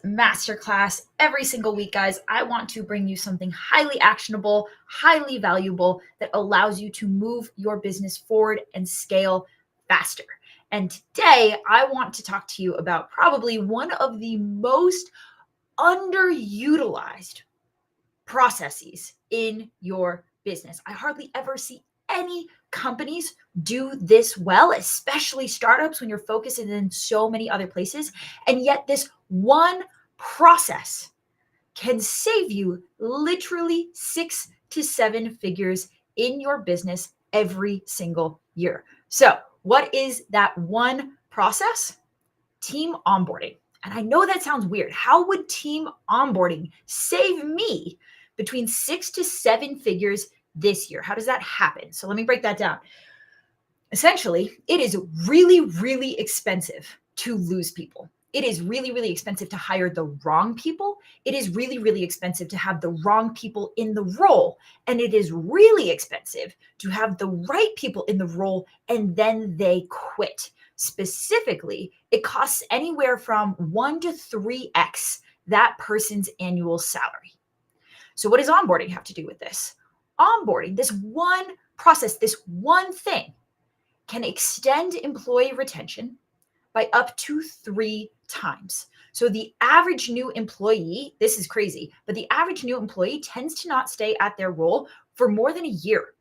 Masterclass every single week, guys. I want to bring you something highly actionable, highly valuable that allows you to move your business forward and scale faster. And today, I want to talk to you about probably one of the most underutilized processes in your business. I hardly ever see any companies do this well, especially startups when you're focusing in so many other places. And yet, this one process can save you literally 6 to 7 figures in your business every single year. So, what is that one process? Team onboarding. And I know that sounds weird. How would team onboarding save me between 6 to 7 figures this year? How does that happen? So let me break that down. Essentially, it is really, really expensive to lose people. It is really, really expensive to hire the wrong people. It is really, really expensive to have the wrong people in the role. And it is really expensive to have the right people in the role and then they quit. Specifically, it costs anywhere from 1 to 3x that person's annual salary. So, what does onboarding have to do with this? Onboarding, this one process, this one thing, can extend employee retention by up to 3 times. So the average new employee, this is crazy, but the average new employee tends to not stay at their role for more than a year.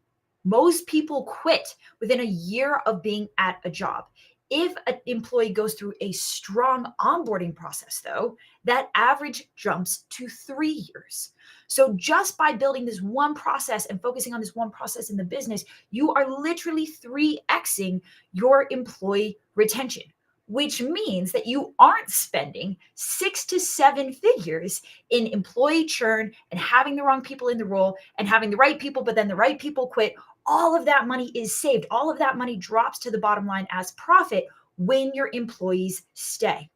Most people quit within a year of being at a job. If an employee goes through a strong onboarding process, though, that average jumps to 3 years. So just by building this one process and focusing on this one process in the business, you are literally 3xing your employee retention, which means that you aren't spending 6 to 7 figures in employee churn and having the wrong people in the role and having the right people, but then the right people quit. All of that money is saved. All of that money drops to the bottom line as profit when your employees stay.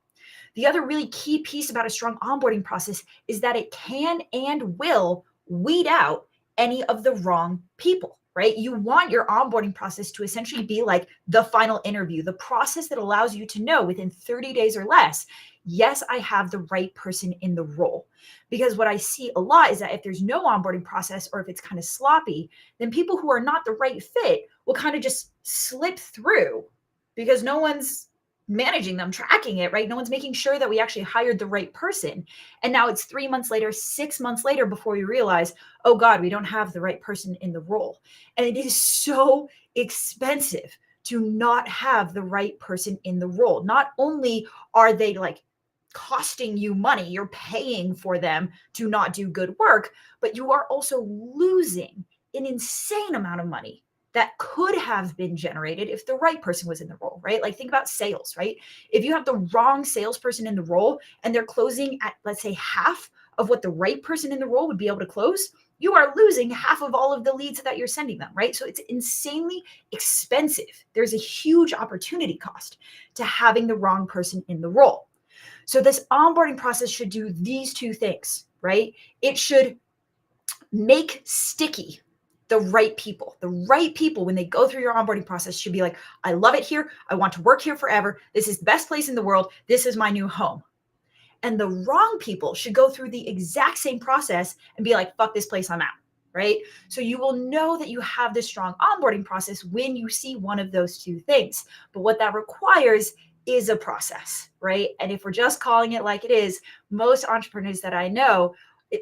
The other really key piece about a strong onboarding process is that it can and will weed out any of the wrong people, right? You want your onboarding process to essentially be like the final interview, the process that allows you to know within 30 days or less, yes, I have the right person in the role. Because what I see a lot is that if there's no onboarding process or if it's kind of sloppy, then people who are not the right fit will kind of just slip through because no one's managing them, tracking it, right? No one's making sure that we actually hired the right person. And now it's 3 months later, 6 months later before we realize, oh God, we don't have the right person in the role. And it is so expensive to not have the right person in the role. Not only are they like costing you money, you're paying for them to not do good work, but you are also losing an insane amount of money that could have been generated if the right person was in the role, right? Like think about sales, right? If you have the wrong salesperson in the role and they're closing at, let's say, half of what the right person in the role would be able to close, you are losing half of all of the leads that you're sending them, right? So it's insanely expensive. There's a huge opportunity cost to having the wrong person in the role. So this onboarding process should do these two things, right? It should make sticky the right people. The right people, when they go through your onboarding process, should be like, I love it here. I want to work here forever. This is the best place in the world. This is my new home. And the wrong people should go through the exact same process and be like, fuck this place, I'm out, right? So you will know that you have this strong onboarding process when you see one of those two things. But what that requires is a process, right? And if we're just calling it like it is, most entrepreneurs that I know,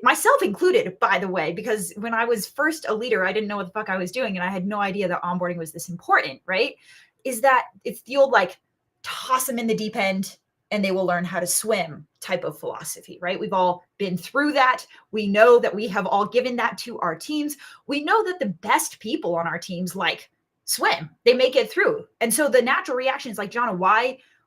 myself included, by the way, because when I was first a leader, I didn't know what the fuck I was doing. And I had no idea that onboarding was this important, right? Is that it's the old like toss them in the deep end and they will learn how to swim type of philosophy, right? We've all been through that. We know that we have all given that to our teams. We know that the best people on our teams like swim, they make it through. And so the natural reaction is like, Jonna,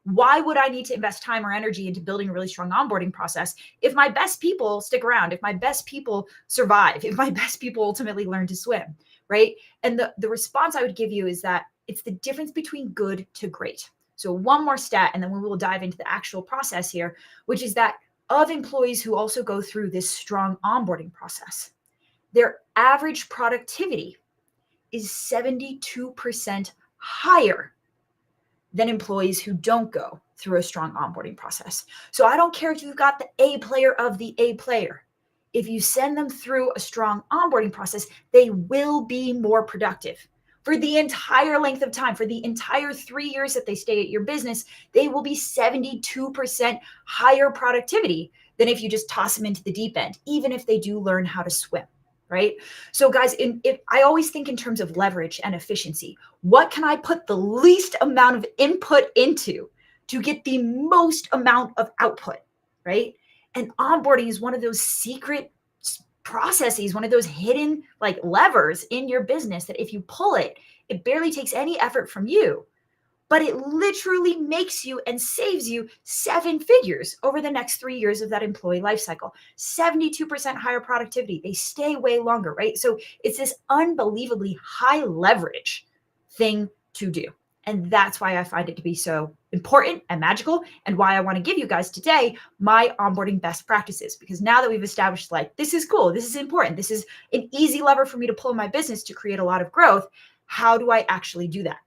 why would I need to invest time or energy into building a really strong onboarding process if my best people stick around, if my best people survive, if my best people ultimately learn to swim, right? And the response I would give you is that it's the difference between good to great. So one more stat, and then we will dive into the actual process here, which is that of employees who also go through this strong onboarding process, their average productivity is 72% higher than employees who don't go through a strong onboarding process. So I don't care if you've got the A player of the A player. If you send them through a strong onboarding process, they will be more productive. For the entire length of time, for the entire 3 years that they stay at your business, they will be 72% higher productivity than if you just toss them into the deep end, even if they do learn how to swim, right? So guys, I always think in terms of leverage and efficiency. What can I put the least amount of input into to get the most amount of output, right? And onboarding is one of those secret processes, one of those hidden like levers in your business that if you pull it, it barely takes any effort from you, but it literally makes you and saves you 7 figures over the next 3 years of that employee life cycle. 72% higher productivity. They stay way longer, right? So it's this unbelievably high leverage thing to do. And that's why I find it to be so important and magical, and why I want to give you guys today my onboarding best practices. Because now that we've established like, this is cool, this is important, this is an easy lever for me to pull in my business to create a lot of growth, how do I actually do that?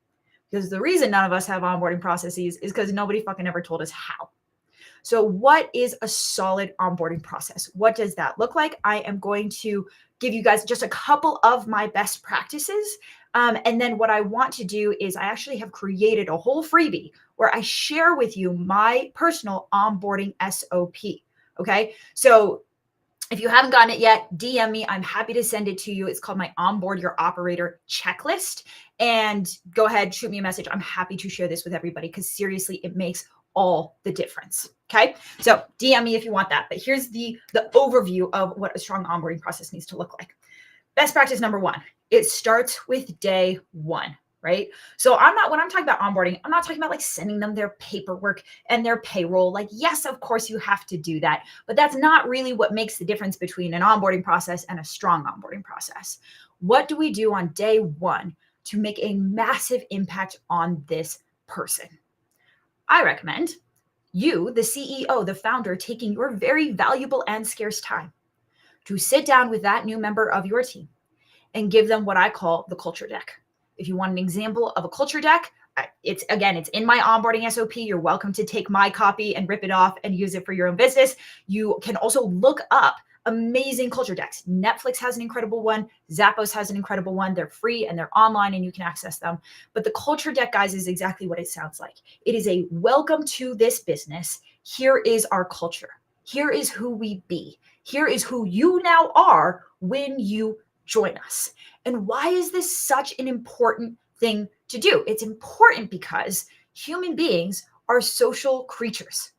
Because the reason none of us have onboarding processes is because nobody fucking ever told us how. So what is a solid onboarding process? What does that look like? I am going to give you guys just a couple of my best practices. And then what I want to do is I actually have created a whole freebie where I share with you my personal onboarding SOP. Okay. So if you haven't gotten it yet, DM me. I'm happy to send it to you. It's called my Onboard Your Operator Checklist. And go ahead, shoot me a message. I'm happy to share this with everybody because seriously, it makes all the difference. Okay. So DM me if you want that. But here's the overview of what a strong onboarding process needs to look like. Best practice number 1, it starts with day 1, right? So when I'm talking about onboarding, I'm not talking about like sending them their paperwork and their payroll. Like, yes, of course you have to do that, but that's not really what makes the difference between an onboarding process and a strong onboarding process. What do we do on day 1 to make a massive impact on this person? I recommend you, the CEO, the founder, taking your very valuable and scarce time to sit down with that new member of your team and give them what I call the culture deck. If you want an example of a culture deck, it's in my onboarding SOP. You're welcome to take my copy and rip it off and use it for your own business. You can also look up amazing culture decks. Netflix has an incredible one. Zappos has an incredible one. They're free and they're online and you can access them. But the culture deck, guys, is exactly what it sounds like. It is a welcome to this business. Here is our culture. Here is who we be. Here is who you now are when you join us. And why is this such an important thing to do? It's important because human beings are social creatures.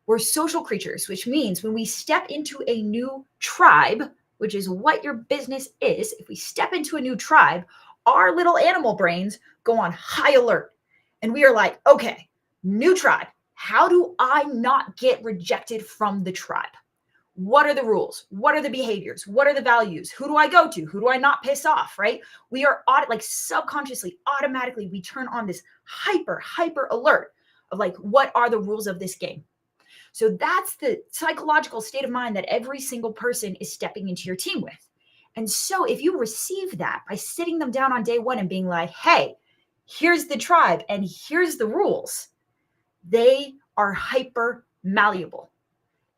We're social creatures, which means when we step into a new tribe, which is what your business is, if we step into a new tribe, our little animal brains go on high alert. And we are like, okay, new tribe. How do I not get rejected from the tribe? What are the rules? What are the behaviors? What are the values? Who do I go to? Who do I not piss off, right? We are subconsciously, automatically, we turn on this hyper alert of like, what are the rules of this game? So that's the psychological state of mind that every single person is stepping into your team with. And so if you receive that by sitting them down on day 1 and being like, hey, here's the tribe and here's the rules, they are hyper malleable.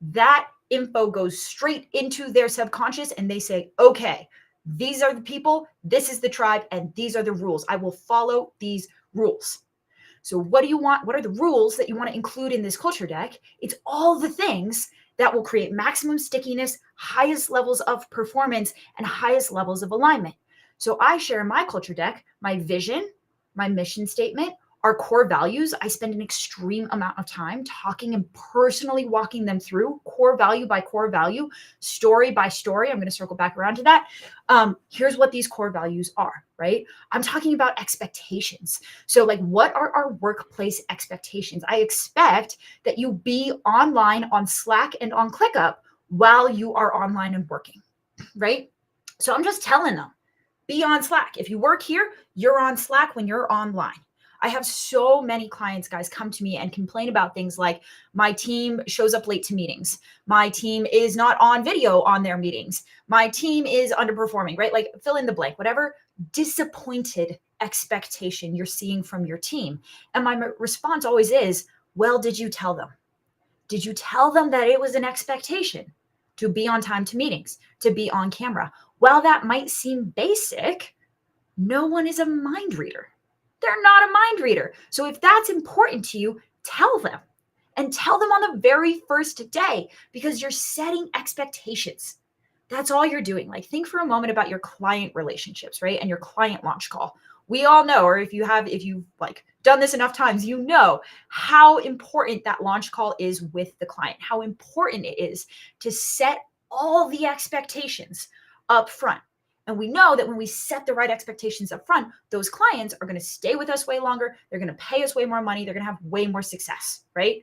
That info goes straight into their subconscious and they say, okay, these are the people, this is the tribe, and these are the rules. I will follow these rules. So what do you want? What are the rules that you want to include in this culture deck? It's all the things that will create maximum stickiness, highest levels of performance, and highest levels of alignment. So I share in my culture deck my vision, my mission statement, our core values. I spend an extreme amount of time talking and personally walking them through core value by core value, story by story. I'm going to circle back around to that. Here's what these core values are, right? I'm talking about expectations. So like, what are our workplace expectations? I expect that you be online on Slack and on ClickUp while you are online and working, right? So I'm just telling them, be on Slack. If you work here, you're on Slack when you're online. I have so many clients, guys, come to me and complain about things like my team shows up late to meetings. My team is not on video on their meetings. My team is underperforming, right? Like fill in the blank, whatever disappointed expectation you're seeing from your team? And my response always is, well, did you tell them? Did you tell them that it was an expectation to be on time to meetings, to be on camera? While that might seem basic, no one is a mind reader. They're not a mind reader. So if that's important to you, tell them, and tell them on the very first day, because you're setting expectations. That's all you're doing. Like, think for a moment about your client relationships, right? And your client launch call. We all know, or if you've like done this enough times, you know how important that launch call is with the client, how important it is to set all the expectations up front. And we know that when we set the right expectations up front, those clients are going to stay with us way longer. They're going to pay us way more money. They're going to have way more success, right?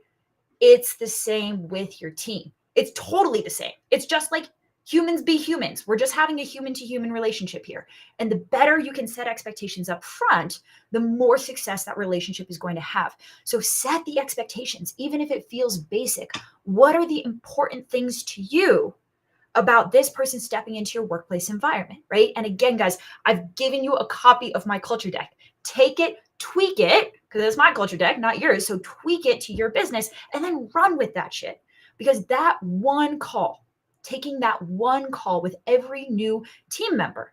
It's the same with your team. It's totally the same. It's just like humans be humans. We're just having a human to human relationship here. And the better you can set expectations up front, the more success that relationship is going to have. So set the expectations, even if it feels basic. What are the important things to you about this person stepping into your workplace environment, right? And again, guys, I've given you a copy of my culture deck. Take it, tweak it, because it's my culture deck, not yours. So tweak it to your business and then run with that shit. Because that one call, taking that one call with every new team member,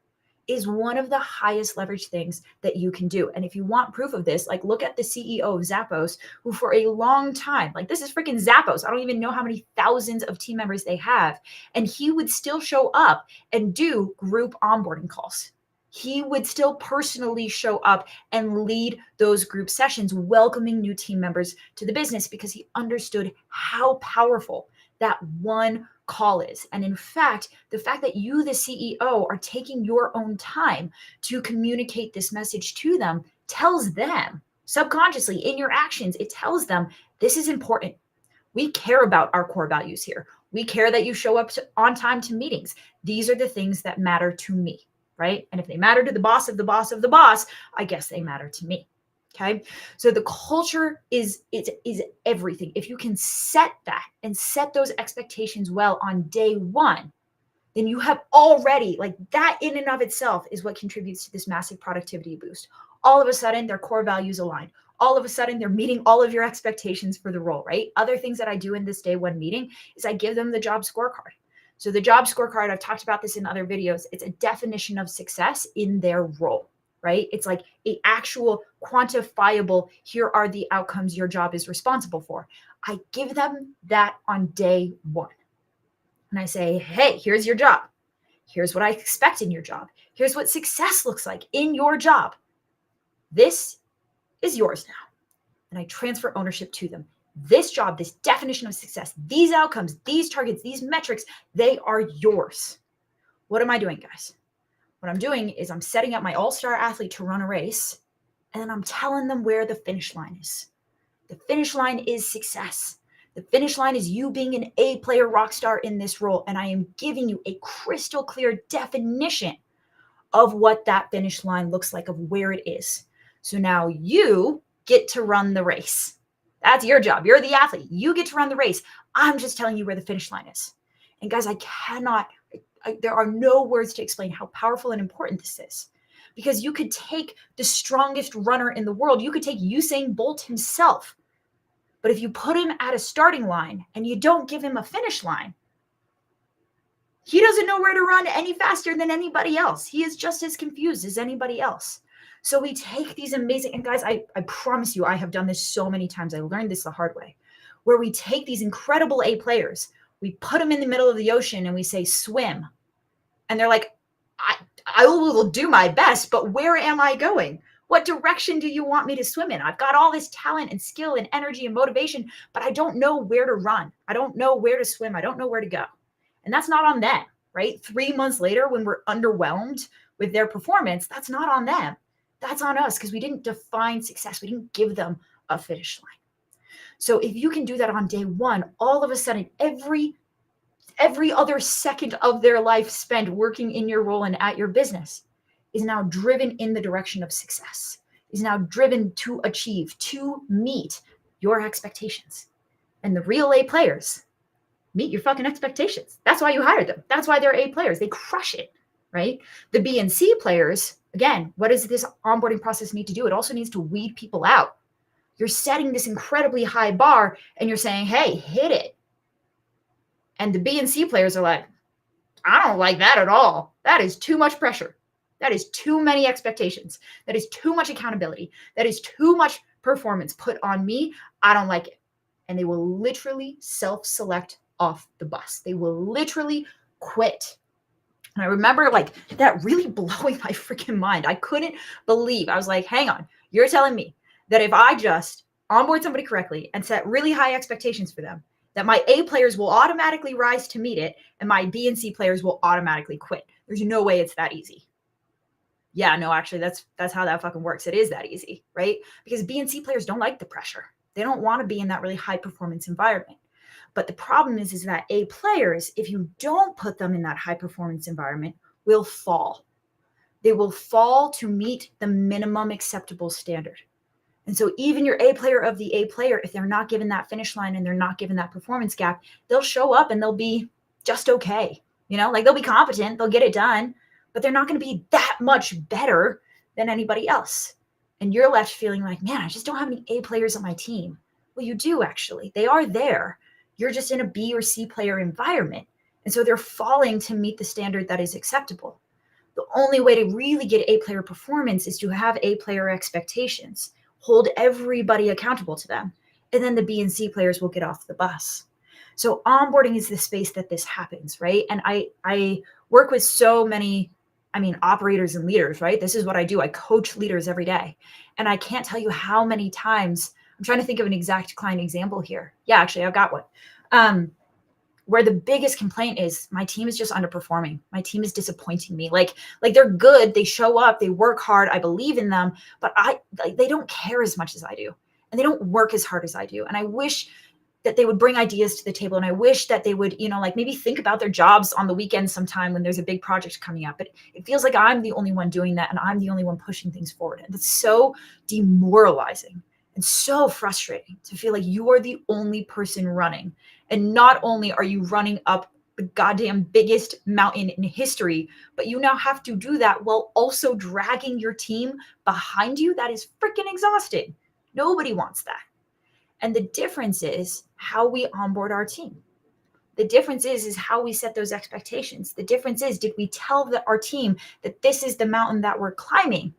is one of the highest leverage things that you can do. And if you want proof of this, like, look at the CEO of Zappos, who for a long time, like, this is freaking Zappos. I don't even know how many thousands of team members they have. And he would still show up and do group onboarding calls. He would still personally show up and lead those group sessions, welcoming new team members to the business, because he understood how powerful that one call is. And in fact, the fact that you, the CEO, are taking your own time to communicate this message to them tells them subconsciously in your actions, it tells them this is important. We care about our core values here. We care that you show up on time to meetings. These are the things that matter to me, right? And if they matter to the boss of the boss of the boss, I guess they matter to me. Okay. So the culture is everything. If you can set that and set those expectations well on day one, then you have already, like, that in and of itself is what contributes to this massive productivity boost. All of a sudden, their core values align. All of a sudden, they're meeting all of your expectations for the role, right? Other things that I do in this day one meeting is I give them the job scorecard. So the job scorecard, I've talked about this in other videos. It's a definition of success in their role, right? It's like an actual quantifiable, here are the outcomes your job is responsible for. I give them that on day one. And I say, hey, here's your job. Here's what I expect in your job. Here's what success looks like in your job. This is yours now. And I transfer ownership to them. This job, this definition of success, these outcomes, these targets, these metrics, they are yours. What am I doing, guys? What I'm doing is I'm setting up my all-star athlete to run a race, and then I'm telling them where the finish line is. The finish line is success. The finish line is you being an A-player rock star in this role, and I am giving you a crystal clear definition of what that finish line looks like, of where it is. So now you get to run the race. That's your job. You're the athlete. You get to run the race. I'm just telling you where the finish line is. And guys, there are no words to explain how powerful and important this is. Because you could take the strongest runner in the world. You could take Usain Bolt himself. But if you put him at a starting line and you don't give him a finish line, he doesn't know where to run any faster than anybody else. He is just as confused as anybody else. So we take these amazing, and guys, I promise you, I have done this so many times. I learned this the hard way, where we take these incredible A players, we put them in the middle of the ocean and we say, swim. And they're like, I will do my best, but where am I going? What direction do you want me to swim in? I've got all this talent and skill and energy and motivation, but I don't know where to run. I don't know where to swim. I don't know where to go. And that's not on them, right? 3 months later, when we're underwhelmed with their performance, that's not on them. That's on us, because we didn't define success. We didn't give them a finish line. So if you can do that on day one, all of a sudden, every other second of their life spent working in your role and at your business is now driven in the direction of success, is now driven to achieve, to meet your expectations. And the real A players meet your fucking expectations. That's why you hired them. That's why they're A players. They crush it, right? The B and C players Again, what does this onboarding process need to do? It also needs to weed people out. You're setting this incredibly high bar and you're saying, hey, hit it. And the B and C players are like, I don't like that at all. That is too much pressure. That is too many expectations. That is too much accountability. That is too much performance put on me. I don't like it. And they will literally self-select off the bus. They will literally quit. And I remember like that really blowing my freaking mind. I couldn't believe. I was like, hang on. You're telling me that if I just onboard somebody correctly and set really high expectations for them, that my A players will automatically rise to meet it and my B and C players will automatically quit. There's no way it's that easy. Yeah, no, actually that's how that fucking works. It is that easy, right? Because B and C players don't like the pressure. They don't want to be in that really high performance environment. But the problem is that A players, if you don't put them in that high performance environment, will fall. They will fall to meet the minimum acceptable standard. And so even your A player of the A player, if they're not given that finish line and they're not given that performance gap, they'll show up and they'll be just okay. Like they'll be competent, they'll get it done, but they're not going to be that much better than anybody else. And you're left feeling like, man, I just don't have any A players on my team. Well, you do actually. They are there. You're just in a B or C player environment. And so they're falling to meet the standard that is acceptable. The only way to really get A player performance is to have A player expectations, hold everybody accountable to them, and then the B and C players will get off the bus. So onboarding is the space that this happens, right? And I work with so many, operators and leaders, right? This is what I do. I coach leaders every day. And I can't tell you how many times, I'm trying to think of an exact client example here. Yeah, actually, I've got one. Where the biggest complaint is my team is just underperforming. My team is disappointing me. Like they're good. They show up, they work hard. I believe in them, but they don't care as much as I do. And they don't work as hard as I do. And I wish that they would bring ideas to the table. And I wish that they would, maybe think about their jobs on the weekends sometime when there's a big project coming up. But it feels like I'm the only one doing that. And I'm the only one pushing things forward. And it's so demoralizing and so frustrating to feel like you are the only person running. And not only are you running up the goddamn biggest mountain in history, but you now have to do that while also dragging your team behind you. That is freaking exhausting. Nobody wants that. And the difference is how we onboard our team. The difference is how we set those expectations. The difference is, did we tell our team that this is the mountain that we're climbing?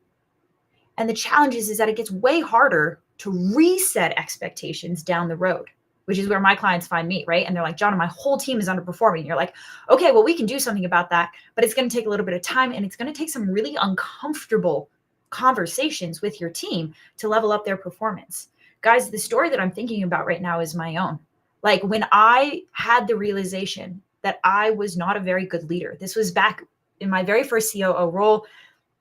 And the challenge is that it gets way harder to reset expectations down the road, which is where my clients find me, right? And they're like, Jonna, my whole team is underperforming. And you're like, okay, well, we can do something about that, but it's going to take a little bit of time and it's going to take some really uncomfortable conversations with your team to level up their performance. Guys, the story that I'm thinking about right now is my own. Like when I had the realization that I was not a very good leader, this was back in my very first COO role,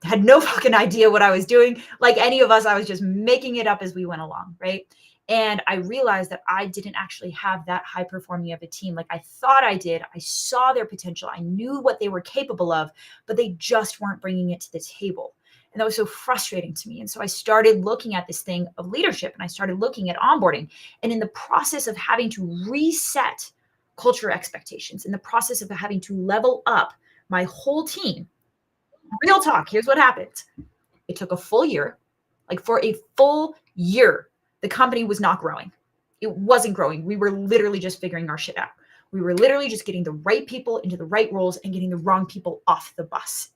had no fucking idea what I was doing. Like any of us, I was just making it up as we went along, right? And I realized that I didn't actually have that high performing of a team like I thought I did. I saw their potential. I knew what they were capable of, but they just weren't bringing it to the table. And that was so frustrating to me. And so I started looking at this thing of leadership and I started looking at onboarding. And in the process of having to reset culture expectations, in the process of having to level up my whole team, real talk, here's what happened. It took a full year. Like for a full year, the company was not growing. It wasn't growing. We were literally just figuring our shit out. We were literally just getting the right people into the right roles and getting the wrong people off the bus.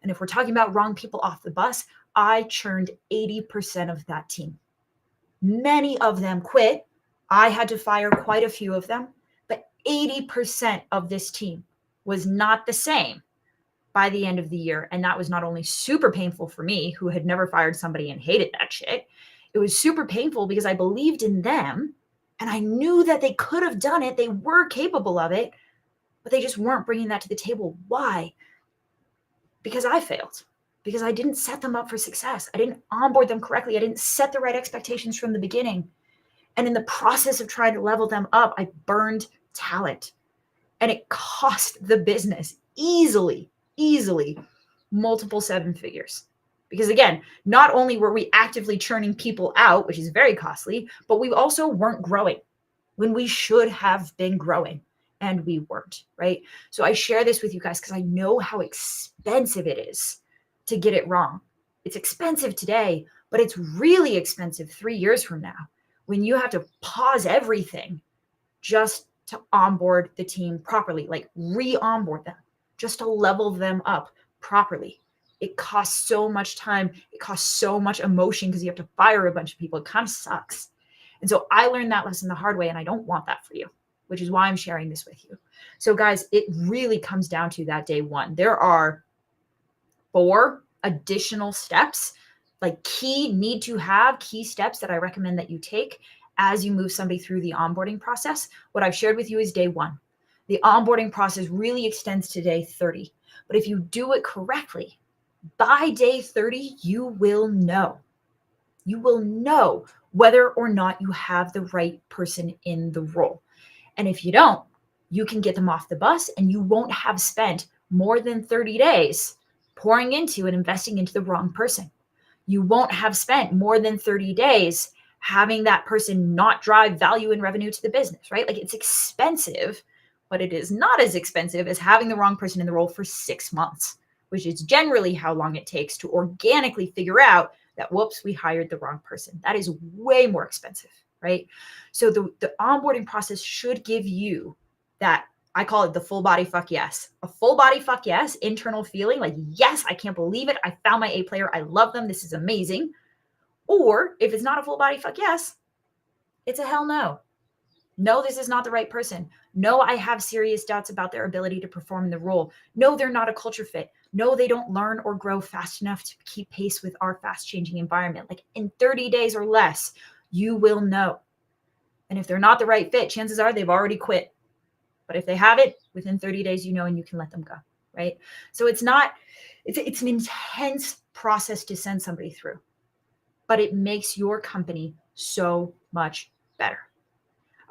And if we're talking about wrong people off the bus, I churned 80% of that team. Many of them quit. I had to fire quite a few of them, but 80% of this team was not the same by the end of the year. And that was not only super painful for me, who had never fired somebody and hated that shit. It was super painful because I believed in them and I knew that they could have done it. They were capable of it, but they just weren't bringing that to the table. Why? Because I failed, because I didn't set them up for success. I didn't onboard them correctly. I didn't set the right expectations from the beginning. And in the process of trying to level them up, I burned talent and it cost the business easily multiple seven figures. Because again, not only were we actively churning people out, which is very costly, but we also weren't growing when we should have been growing. And we weren't, right? So I share this with you guys because I know how expensive it is to get it wrong. It's expensive today, but it's really expensive 3 years from now when you have to pause everything just to onboard the team properly, like re-onboard them, just to level them up properly. It costs so much time. It costs so much emotion because you have to fire a bunch of people. It kind of sucks. And so I learned that lesson the hard way, and I don't want that for you, which is why I'm sharing this with you. So guys, it really comes down to that day one. There are 4 additional steps, like key steps that I recommend that you take as you move somebody through the onboarding process. What I've shared with you is day 1. The onboarding process really extends to day 30. But if you do it correctly, by day 30, you will know. You will know whether or not you have the right person in the role. And if you don't, you can get them off the bus and you won't have spent more than 30 days pouring into and investing into the wrong person. You won't have spent more than 30 days having that person not drive value and revenue to the business, right? Like, it's expensive, but it is not as expensive as having the wrong person in the role for 6 months, which is generally how long it takes to organically figure out that, whoops, we hired the wrong person. That is way more expensive, right? So the onboarding process should give you that, I call it the full body fuck yes. A full body fuck yes, internal feeling like, yes, I can't believe it. I found my A player. I love them. This is amazing. Or if it's not a full body fuck yes, it's a hell no. No, this is not the right person. No, I have serious doubts about their ability to perform in the role. No, they're not a culture fit. No, they don't learn or grow fast enough to keep pace with our fast changing environment. Like, in 30 days or less, you will know. And if they're not the right fit, chances are they've already quit. But if they have it, within 30 days, you know, and you can let them go, right? So it's an intense process to send somebody through, but it makes your company so much better.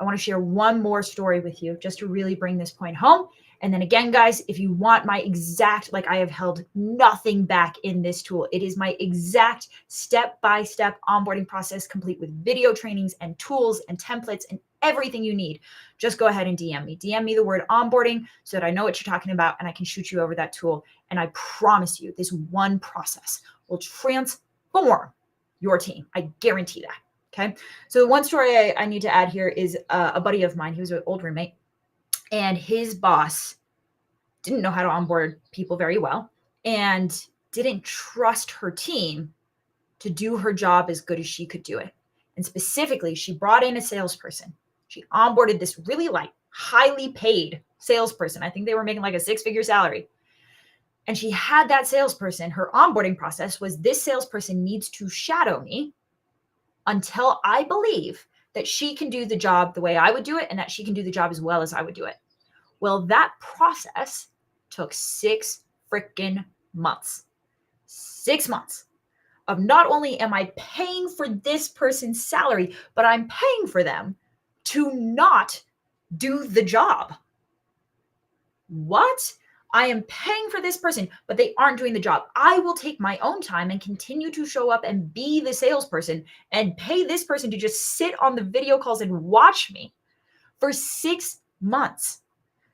I want to share one more story with you just to really bring this point home. And then again, guys, if you want my exact, like, I have held nothing back in this tool. It is my exact step-by-step onboarding process, complete with video trainings and tools and templates and everything you need. Just go ahead and DM me. DM me the word onboarding so that I know what you're talking about and I can shoot you over that tool. And I promise you, this one process will transform your team. I guarantee that. Okay. So one story I need to add here is a buddy of mine. He was an old roommate, and his boss didn't know how to onboard people very well and didn't trust her team to do her job as good as she could do it. And specifically, she brought in a salesperson. She onboarded this really, like, highly paid salesperson. I think they were making like a 6-figure salary. And she had that salesperson. Her onboarding process was, this salesperson needs to shadow me until I believe that she can do the job the way I would do it and that she can do the job as well as I would do it. Well, that process took 6 freaking months. 6 months of, not only am I paying for this person's salary, but I'm paying for them to not do the job. What? I am paying for this person, but they aren't doing the job. I will take my own time and continue to show up and be the salesperson and pay this person to just sit on the video calls and watch me for 6 months.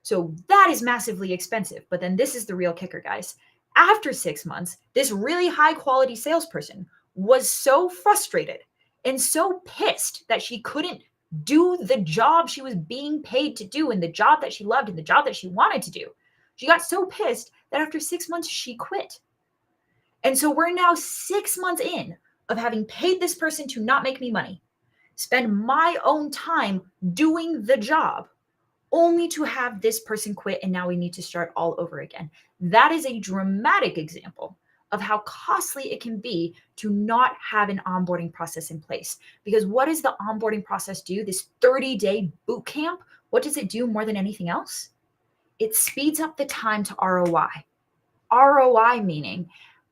So that is massively expensive. But then this is the real kicker, guys. After 6 months, this really high quality salesperson was so frustrated and so pissed that she couldn't do the job she was being paid to do and the job that she loved and the job that she wanted to do. She got so pissed that after 6 months, she quit. And so we're now 6 months in of having paid this person to not make me money, spend my own time doing the job, only to have this person quit. And now we need to start all over again. That is a dramatic example of how costly it can be to not have an onboarding process in place. Because what does the onboarding process do? This 30-day boot camp, what does it do more than anything else? It speeds up the time to ROI. ROI meaning,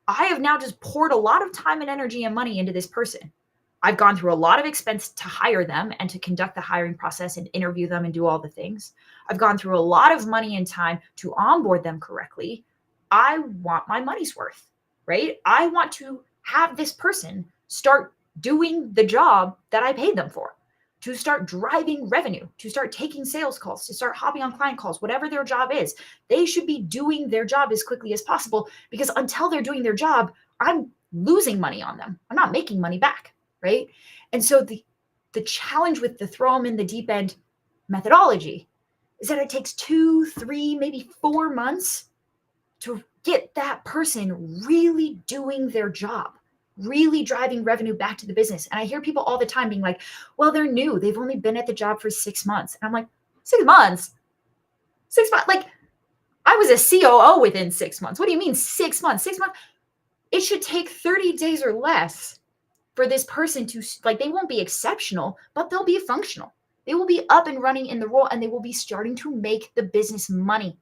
I have now just poured a lot of time and energy and money into this person. I've gone through a lot of expense to hire them and to conduct the hiring process and interview them and do all the things. I've gone through a lot of money and time to onboard them correctly. I want my money's worth, right? I want to have this person start doing the job that I paid them for. to start driving revenue, to start taking sales calls, to start hopping on client calls, whatever their job is. They should be doing their job as quickly as possible, because until they're doing their job, I'm losing money on them. I'm not making money back, right? And so the challenge with the throw them in the deep end methodology is that it takes 2, 3, maybe 4 months to get that person really doing their job, really driving revenue back to the business. And I hear people all the time being like, well, they're new. They've only been at the job for 6 months. And I'm like, 6 months? 6 months? Like, I was a COO within 6 months. What do you mean 6 months? 6 months? It should take 30 days or less for this person to, like, they won't be exceptional, but they'll be functional. They will be up and running in the role, and they will be starting to make the business money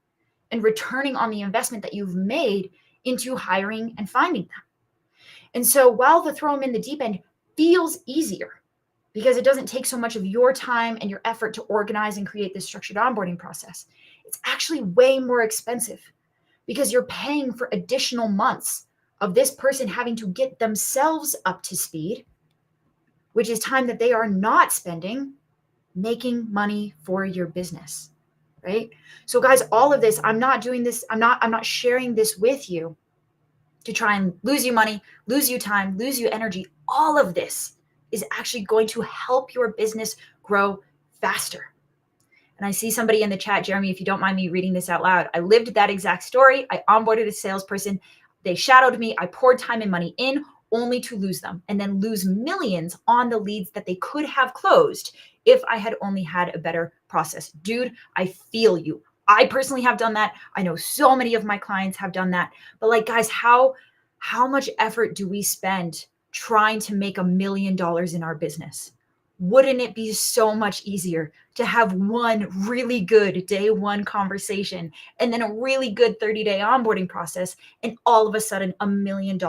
and returning on the investment that you've made into hiring and finding them. And so while the throw them in the deep end feels easier because it doesn't take so much of your time and your effort to organize and create this structured onboarding process, it's actually way more expensive because you're paying for additional months of this person having to get themselves up to speed, which is time that they are not spending making money for your business, right? So guys, all of this, I'm not doing this. I'm not sharing this with you to try and lose you money, lose you time, lose you energy. All of this is actually going to help your business grow faster. And I see somebody in the chat, Jeremy, if you don't mind me reading this out loud. I lived that exact story. I onboarded a salesperson. They shadowed me. I poured time and money in only to lose them and then lose millions on the leads that they could have closed if I had only had a better process. Dude, I feel you. I personally have done that. I know so many of my clients have done that. But like, guys, how much effort do we spend trying to make $1 million in our business? Wouldn't it be so much easier to have one really good day one conversation and then a really good 30-day onboarding process, and all of a sudden $1 million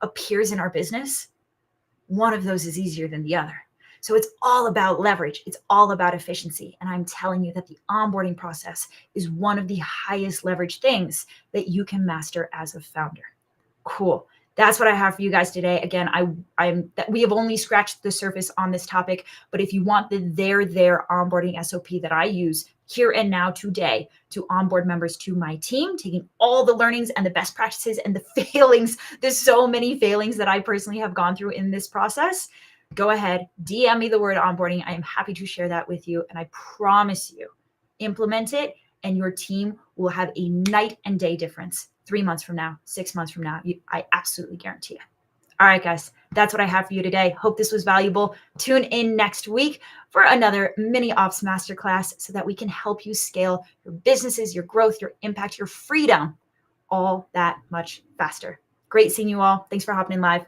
appears in our business? One of those is easier than the other. So it's all about leverage. It's all about efficiency. And I'm telling you that the onboarding process is one of the highest leverage things that you can master as a founder. Cool. That's what I have for you guys today. Again, we have only scratched the surface on this topic, but if you want the there onboarding SOP that I use here and now today to onboard members to my team, taking all the learnings and the best practices and the failings, there's so many failings that I personally have gone through in this process, go ahead, DM me the word onboarding. I am happy to share that with you. And I promise you, implement it and your team will have a night and day difference 3 months from now, 6 months from now. I absolutely guarantee it. All right, guys, that's what I have for you today. Hope this was valuable. Tune in next week for another mini ops masterclass so that we can help you scale your businesses, your growth, your impact, your freedom all that much faster. Great seeing you all. Thanks for hopping in live.